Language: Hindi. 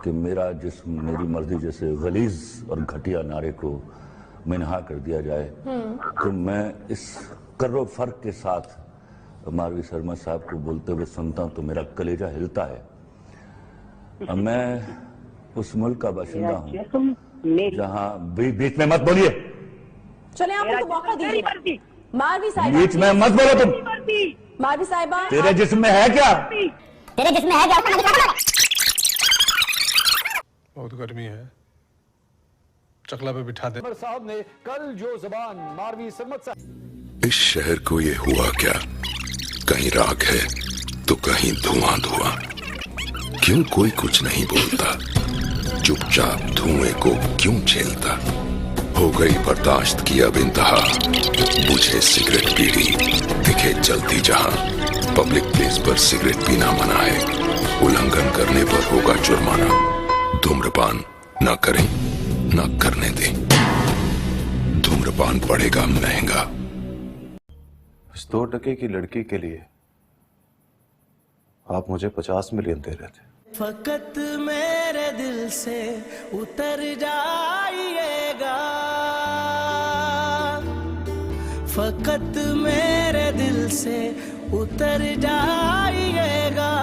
कि मेरा जिस्म मेरी मर्जी जैसे गलीज और घटिया नारे को मिनहा कर दिया जाए, तो मैं इस कर्रो फर्क के साथ मारवी शर्मा साहब को बोलते हुए सुनता हूं तो मेरा कलेजा हिलता है। मैं उस मुल्क का बाशिंदा हूं जहां बीच में मत बोलिए, चले आप उनको मौका दीजिए। मारवी साहिबा, बीच में मत बोलो तुम। मारवी साहिबा, तेरे जिस्म में है क्या? तेरे जिस्म में है क्या? बहुत गर्मी है, चकला पे बिठा दे। साहब ने कल जो जबान मारवी सरमत साहब। इस शहर को ये हुआ क्या, कहीं राख है तो कहीं धुआं धुआं। क्यों कोई कुछ नहीं बोलता, चुपचाप धुएं को क्यों झेलता। हो गई बर्दाश्त की अब इंतहा, बुझे सिगरेट बीड़ी दिखे जलती जहां। पब्लिक प्लेस पर सिगरेट पीना मना है, उल्लंघन करने पर होगा जुर्माना। धूम्रपान न करें न करने दें, धूम्रपान पड़ेगा महंगा। इस 2 टके की लड़की के लिए आप मुझे 50 मिलियन दे रहे थे। फकत मेरे दिल से उतर जाइएगा, फकत मेरे दिल से उतर जाइएगा।